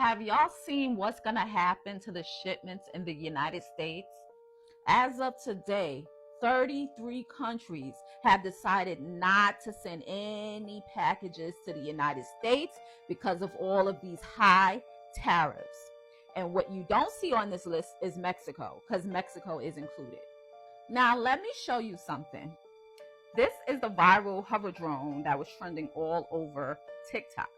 Have y'all seen what's going to happen to the shipments in the United States? As of today, 33 countries have decided not to send any packages to the United States because of all of these high tariffs. And what you don't see on this list is Mexico, because Mexico is included. Now, let me show you something. This is the viral hover drone that was trending all over TikTok.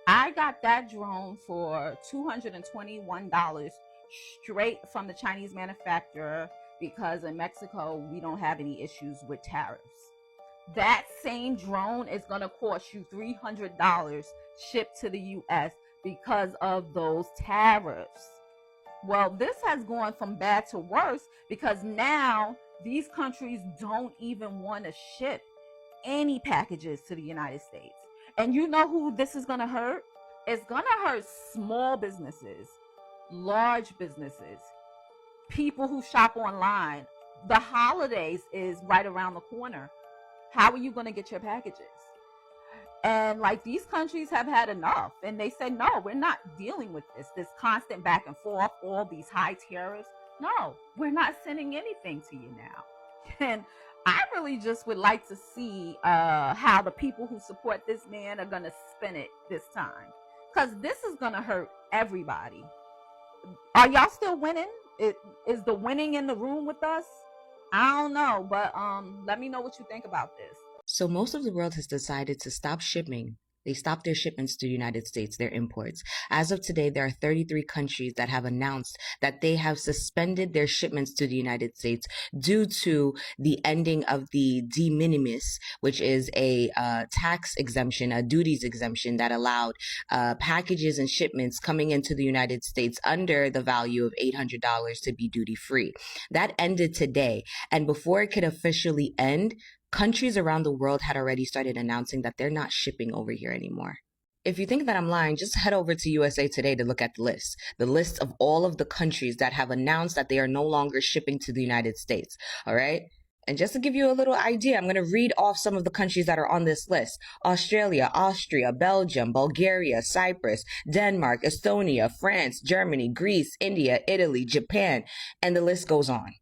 I got that drone for $221 straight from the Chinese manufacturer because in Mexico, we don't have any issues with tariffs. That same drone is going to cost you $300 shipped to the US because of those tariffs. Well, this has gone from bad to worse because now these countries don't even want to ship any packages to the United States. And you know who this is going to hurt? It's going to hurt small businesses, large businesses, people who shop online. The holidays is right around the corner. How are you going to get your packages? And like these countries have had enough. And they said, no, we're not dealing with this constant back and forth, all these high tariffs. No, we're not sending anything to you now. And I really just would like to see how the people who support this man are going to spin it this time. Because this is going to hurt everybody. Are y'all still winning? Is the winning in the room with us? I don't know, but let me know what you think about this. So most of the world has decided to stop shipping. They stopped their shipments to the United States, their imports. As of today, there are 33 countries that have announced that they have suspended their shipments to the United States due to the ending of the de minimis, which is a tax exemption, a duties exemption that allowed packages and shipments coming into the United States under the value of $800 to be duty free. That ended today. And before it could officially end, countries around the world had already started announcing that they're not shipping over here anymore. If you think that I'm lying, just head over to USA Today to look at the list of all of the countries that have announced that they are no longer shipping to the United States. All right. And just to give you a little idea, I'm going to read off some of the countries that are on this list. Australia, Austria, Belgium, Bulgaria, Cyprus, Denmark, Estonia, France, Germany, Greece, India, Italy, Japan, and the list goes on.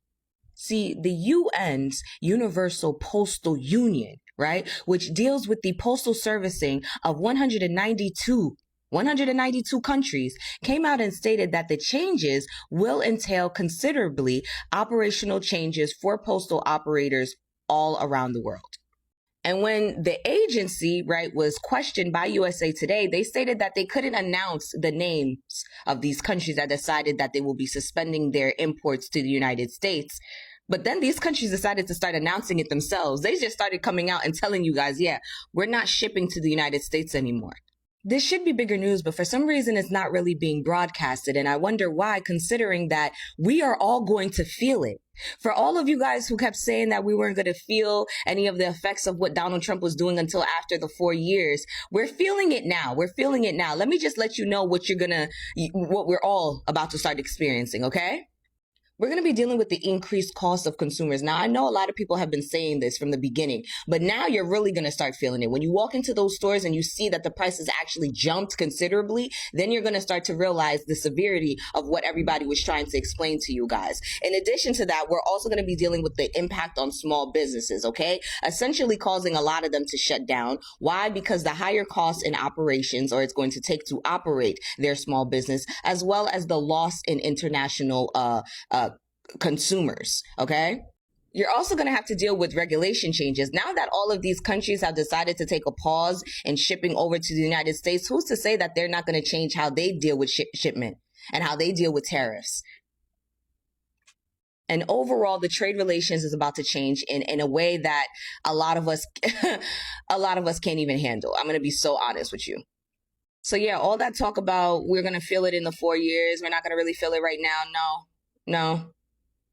See, the UN's Universal Postal Union, right, which deals with the postal servicing of 192 countries, came out and stated that the changes will entail considerably operational changes for postal operators all around the world. And when the agency, right, was questioned by USA Today, they stated that they couldn't announce the names of these countries that decided that they will be suspending their imports to the United States. But then these countries decided to start announcing it themselves. They just started coming out and telling you guys, yeah, we're not shipping to the United States anymore. This should be bigger news, but for some reason it's not really being broadcasted. And I wonder why, considering that we are all going to feel it. For all of you guys who kept saying that we weren't going to feel any of the effects of what Donald Trump was doing until after the 4 years, we're feeling it now. We're feeling it now. Let me just let you know what we're all about to start experiencing, okay? We're going to be dealing with the increased cost of consumers. Now, I know a lot of people have been saying this from the beginning, but now you're really going to start feeling it. When you walk into those stores and you see that the prices actually jumped considerably, then you're going to start to realize the severity of what everybody was trying to explain to you guys. In addition to that, we're also going to be dealing with the impact on small businesses, okay? Essentially causing a lot of them to shut down. Why? Because the higher costs in operations, or it's going to take to operate their small business, as well as the loss in international consumers, okay? You're also going to have to deal with regulation changes. Now that all of these countries have decided to take a pause in shipping over to the United States, who's to say that they're not going to change how they deal with shipment and how they deal with tariffs? And overall, the trade relations is about to change in a way that a lot of us can't even handle. I'm going to be so honest with you. So yeah, all that talk about we're going to feel it in the 4 years, we're not going to really feel it right now. No.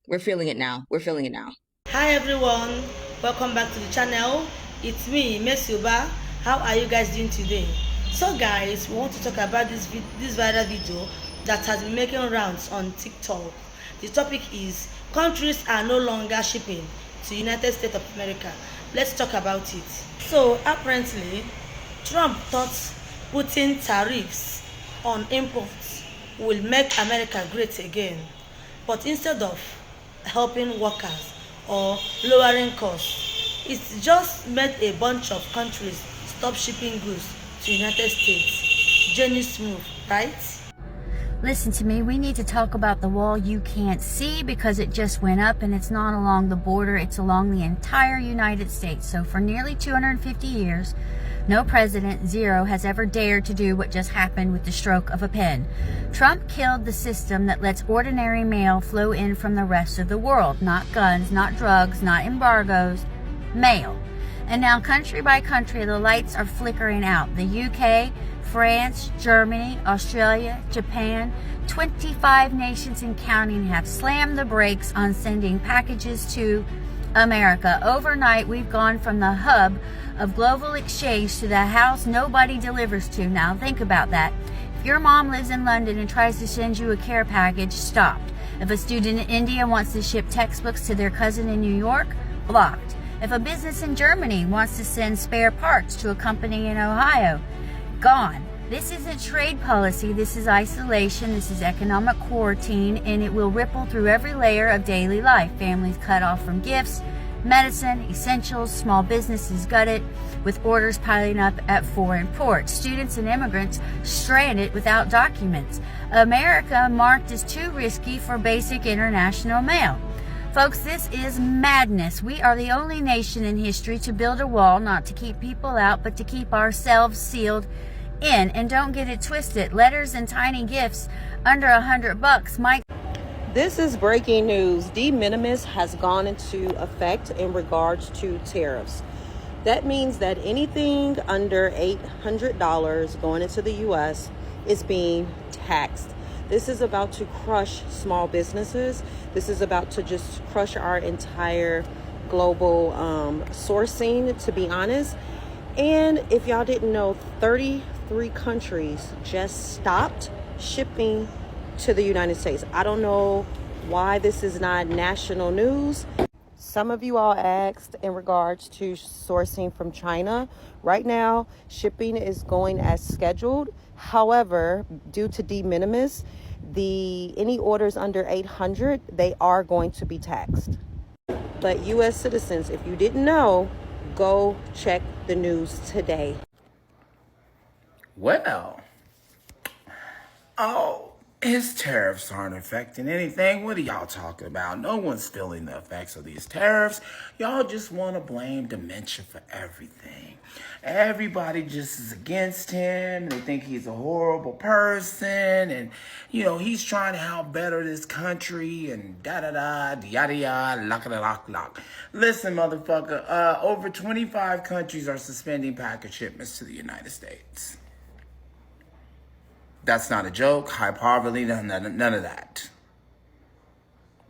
We're feeling it now. We're feeling it now. Hi everyone, welcome back to the channel. It's me, Mesuba. How are you guys doing today? So guys, we want to talk about this viral video that has been making rounds on TikTok. The topic is countries are no longer shipping to United States of America. Let's talk about it. So apparently, Trump thought putting tariffs on imports will make America great again. But instead of helping workers or lowering costs, it's just made a bunch of countries stop shipping goods to United States. Jenny's move, right? Listen to me, we need to talk about the wall you can't see because it just went up and it's not along the border, it's along the entire United States. So for nearly 250 years, no president, zero, has ever dared to do what just happened with the stroke of a pen. Trump killed the system that lets ordinary mail flow in from the rest of the world. Not guns, not drugs, not embargoes, mail. And now country by country, the lights are flickering out. The UK, France, Germany, Australia, Japan, 25 nations and counting have slammed the brakes on sending packages to America. Overnight, we've gone from the hub of global exchange to the house nobody delivers to. Now, think about that. If your mom lives in London and tries to send you a care package, stopped. If a student in India wants to ship textbooks to their cousin in New York, blocked. If a business in Germany wants to send spare parts to a company in Ohio, gone. This isn't trade policy, this is isolation, this is economic quarantine, and it will ripple through every layer of daily life. Families cut off from gifts, medicine, essentials, small businesses gutted, with orders piling up at foreign ports. Students and immigrants stranded without documents. America marked as too risky for basic international mail. Folks, this is madness. We are the only nation in history to build a wall, not to keep people out, but to keep ourselves sealed in. And don't get it twisted. Letters and tiny gifts under $100 might. This is breaking news. De minimis has gone into effect in regards to tariffs. That means that anything under $800 going into the U.S. is being taxed. This is about to crush small businesses. This is about to just crush our entire global sourcing, to be honest. And if y'all didn't know, 33 countries just stopped shipping to the United States. I don't know why this is not national news. Some of you all asked in regards to sourcing from China. Right now, shipping is going as scheduled. However, due to de minimis, any orders under 800, they are going to be taxed. But U.S. citizens, if you didn't know, go check the news today. Well, his tariffs aren't affecting anything. What are y'all talking about? No one's feeling the effects of these tariffs. Y'all just want to blame dementia for everything. Everybody just is against him. They think he's a horrible person. And, he's trying to help better this country and da-da-da, yada-yada, lock-a-lock-lock. Listen, motherfucker, over 25 countries are suspending package shipments to the United States. That's not a joke, hyperbole, none of that.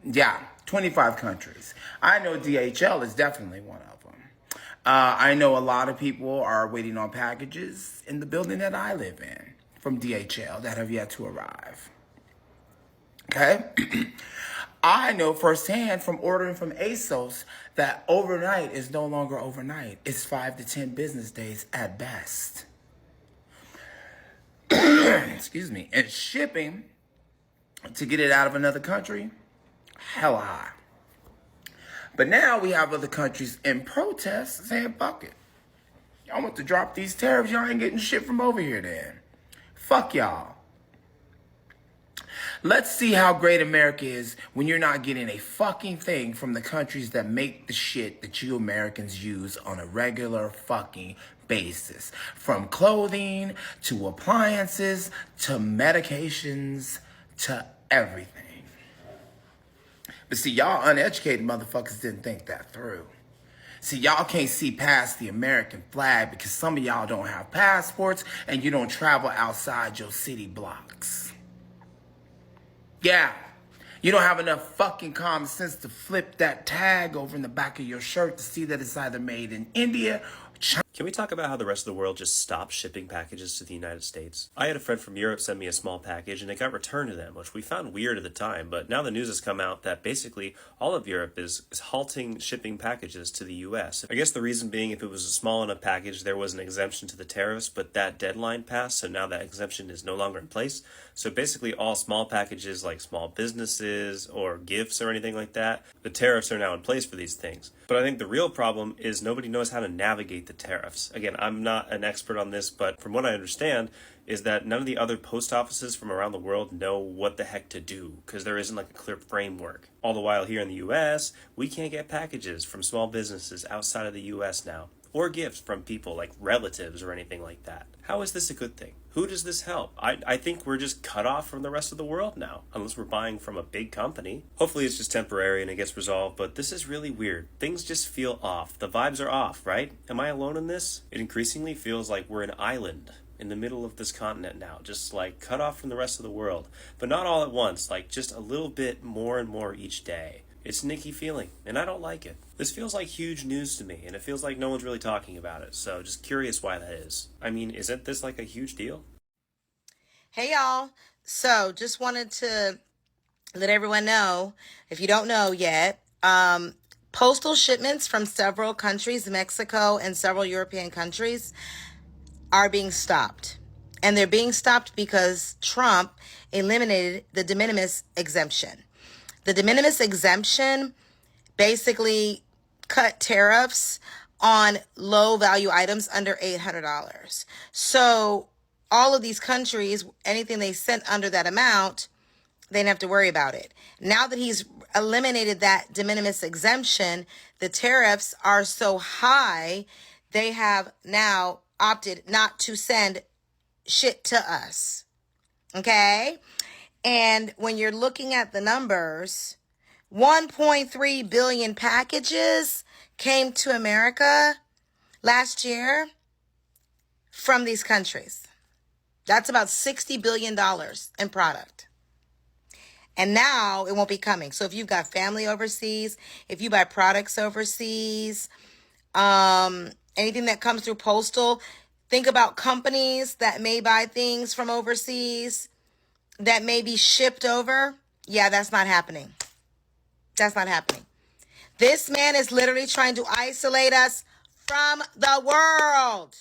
Yeah, 25 countries. I know DHL is definitely one of them. I know a lot of people are waiting on packages in the building that I live in from DHL that have yet to arrive. Okay? I know firsthand from ordering from ASOS that overnight is no longer overnight. It's 5 to 10 business days at best. Excuse me. And shipping to get it out of another country, hella high. But now we have other countries in protest saying, fuck it. Y'all want to drop these tariffs, y'all ain't getting shit from over here then. Fuck y'all. Let's see how great America is when you're not getting a fucking thing from the countries that make the shit that you Americans use on a regular fucking basis. From clothing, to appliances, to medications, to everything. But see, y'all uneducated motherfuckers didn't think that through. See, y'all can't see past the American flag because some of y'all don't have passports and you don't travel outside your city blocks. Yeah, you don't have enough fucking common sense to flip that tag over in the back of your shirt to see that it's either made in India or China. Can we talk about how the rest of the world just stopped shipping packages to the United States? I had a friend from Europe send me a small package and it got returned to them, which we found weird at the time, but now the news has come out that basically all of Europe is halting shipping packages to the US. I guess the reason being, if it was a small enough package, there was an exemption to the tariffs, but that deadline passed, so now that exemption is no longer in place. So basically all small packages like small businesses or gifts or anything like that, the tariffs are now in place for these things. But I think the real problem is nobody knows how to navigate the tariffs. Again, I'm not an expert on this, but from what I understand is that none of the other post offices from around the world know what the heck to do because there isn't like a clear framework. All the while here in the US, we can't get packages from small businesses outside of the US now, or gifts from people like relatives or anything like that. How is this a good thing? Who does this help? I think we're just cut off from the rest of the world now, unless we're buying from a big company. Hopefully it's just temporary and it gets resolved, but this is really weird. Things just feel off. The vibes are off, right? Am I alone in this? It increasingly feels like we're an island in the middle of this continent now, just like cut off from the rest of the world. But not all at once, like just a little bit more and more each day. It's an icky feeling, and I don't like it. This feels like huge news to me, and it feels like no one's really talking about it, so just curious why that is. I mean, isn't this like a huge deal? Hey y'all, so just wanted to let everyone know, if you don't know yet, postal shipments from several countries, Mexico and several European countries, are being stopped. And they're being stopped because Trump eliminated the de minimis exemption. The de minimis exemption basically cut tariffs on low value items under $800. So all of these countries, anything they sent under that amount, they didn't have to worry about it. Now that he's eliminated that de minimis exemption, the tariffs are so high, they have now opted not to send shit to us. Okay? And when you're looking at the numbers, 1.3 billion packages came to America last year from these countries. That's about $60 billion in product. And now it won't be coming. So if you've got family overseas, if you buy products overseas, anything that comes through postal, think about companies that may buy things from overseas that may be shipped over. Yeah, that's not happening. That's not happening. This man is literally trying to isolate us from the world.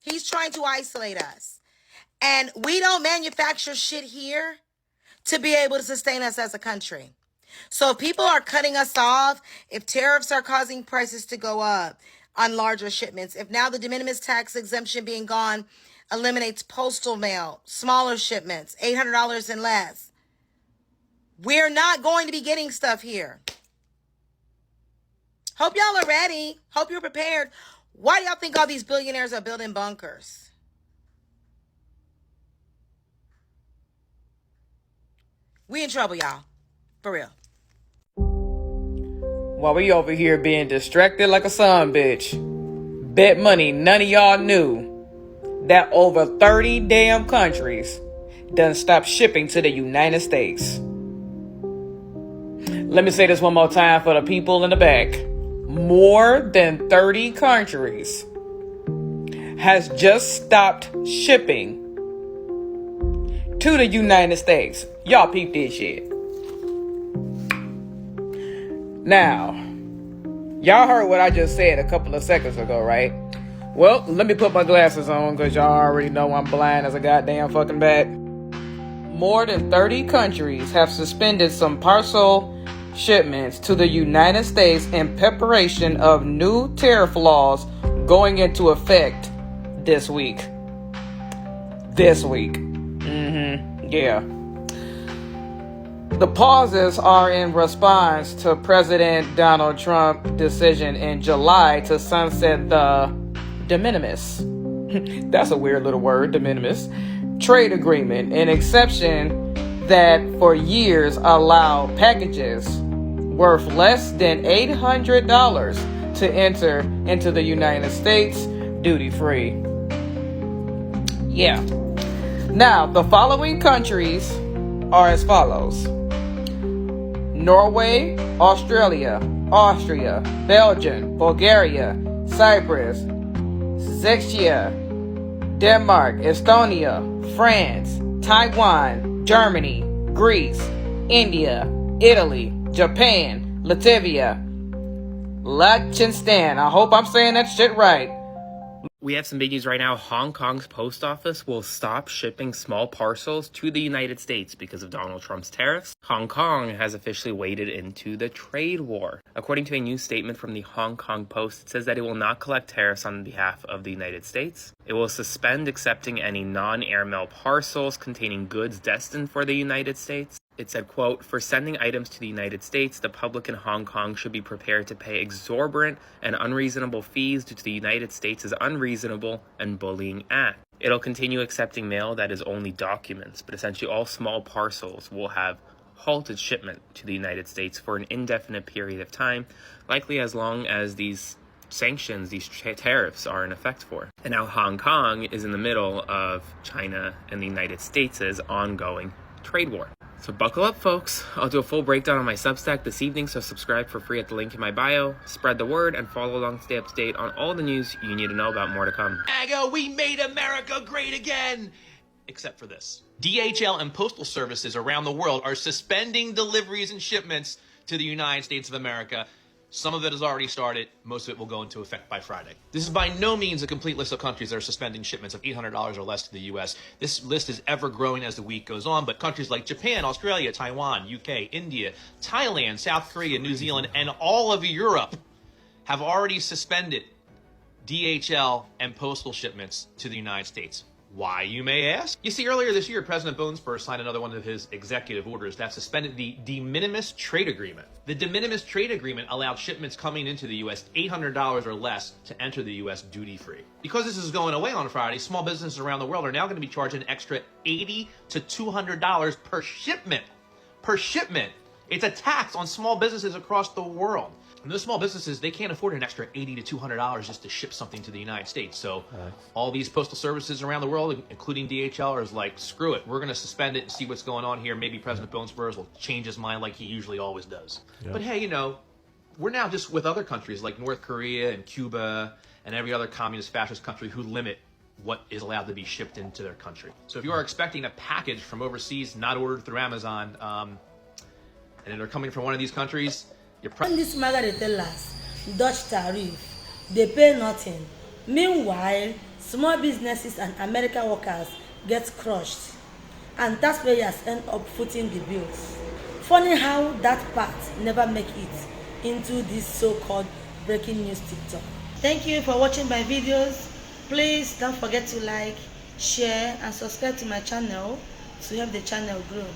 He's trying to isolate us. And we don't manufacture shit here to be able to sustain us as a country. So if people are cutting us off, if tariffs are causing prices to go up on larger shipments, if now the de minimis tax exemption being gone eliminates postal mail, smaller shipments, $800 and less, we're not going to be getting stuff here. Hope y'all are ready. Hope you're prepared. Why do y'all think all these billionaires are building bunkers? We in trouble, y'all. For real. While we over here being distracted like a son bitch, bet money none of y'all knew that over 30 damn countries done stopped shipping to the United States. Let me say this one more time for the people in the back. More than 30 countries has just stopped shipping to the United States. Y'all peep this shit. Now, y'all heard what I just said a couple of seconds ago, right? Well, let me put my glasses on because y'all already know I'm blind as a goddamn fucking bat. More than 30 countries have suspended some parcel shipments to the United States in preparation of new tariff laws going into effect this week. Yeah. The pauses are in response to President Donald Trump's decision in July to sunset the de minimis. That's a weird little word, de minimis. Trade agreement, an exception that for years allowed packages worth less than $800 to enter into the United States duty-free. Yeah. Now, the following countries are as follows: Norway, Australia, Austria, Belgium, Bulgaria, Cyprus, Czechia, Denmark, Estonia, France, Taiwan, Germany, Greece, India, Italy, Japan, Latvia, Liechtenstein. I hope I'm saying that shit right. We have some big news right now. Hong Kong's post office will stop shipping small parcels to the United States because of Donald Trump's tariffs. Hong Kong has officially waded into the trade war. According to a new statement from the Hong Kong Post, it says that it will not collect tariffs on behalf of the United States. It will suspend accepting any non-airmail parcels containing goods destined for the United States. It said, quote, "For sending items to the United States, the public in Hong Kong should be prepared to pay exorbitant and unreasonable fees due to the United States' unreasonable and bullying act." It'll continue accepting mail that is only documents, but essentially all small parcels will have halted shipment to the United States for an indefinite period of time, likely as long as these sanctions, these tariffs are in effect for. And now Hong Kong is in the middle of China and the United States' ongoing trade war. So buckle up, folks. I'll do a full breakdown on my Substack this evening, so subscribe for free at the link in my bio. Spread the word and follow along to stay up to date on all the news you need to know about. More to come. MAGA, we made America great again! Except for this. DHL and postal services around the world are suspending deliveries and shipments to the United States of America. Some of it has already started. Most of it will go into effect by Friday. This is by no means a complete list of countries that are suspending shipments of $800 or less to the U.S. This list is ever growing as the week goes on, but countries like Japan, Australia, Taiwan, UK, India, Thailand, South Korea, New Zealand, and all of Europe have already suspended DHL and postal shipments to the United States. Why, you may ask? You see, earlier this year, President Bonesborough signed another one of his executive orders that suspended the de minimis trade agreement. The de minimis trade agreement allowed shipments coming into the U.S. $800 or less to enter the U.S. duty-free. Because this is going away on Friday, small businesses around the world are now going to be charged an extra $80 to $200 per shipment. Per shipment. It's a tax on small businesses across the world. And those small businesses, they can't afford an extra $80 to $200 just to ship something to the United States. So all these postal services around the world, including DHL, are like, screw it. We're going to suspend it and see what's going on here. Maybe President Bonesborough will change his mind like he usually always does. Yep. But hey, you know, we're now just with other countries like North Korea and Cuba and every other communist fascist country who limit what is allowed to be shipped into their country. So if you are expecting a package from overseas not ordered through Amazon, and they're coming from one of these countries, When this MAGA they tell us, Dutch tariff, they pay nothing. Meanwhile, small businesses and American workers get crushed, and taxpayers end up footing the bills. Funny how that part never make it into this so-called breaking news TikTok. Thank you for watching my videos. Please don't forget to like, share, and subscribe to my channel to help the channel grow.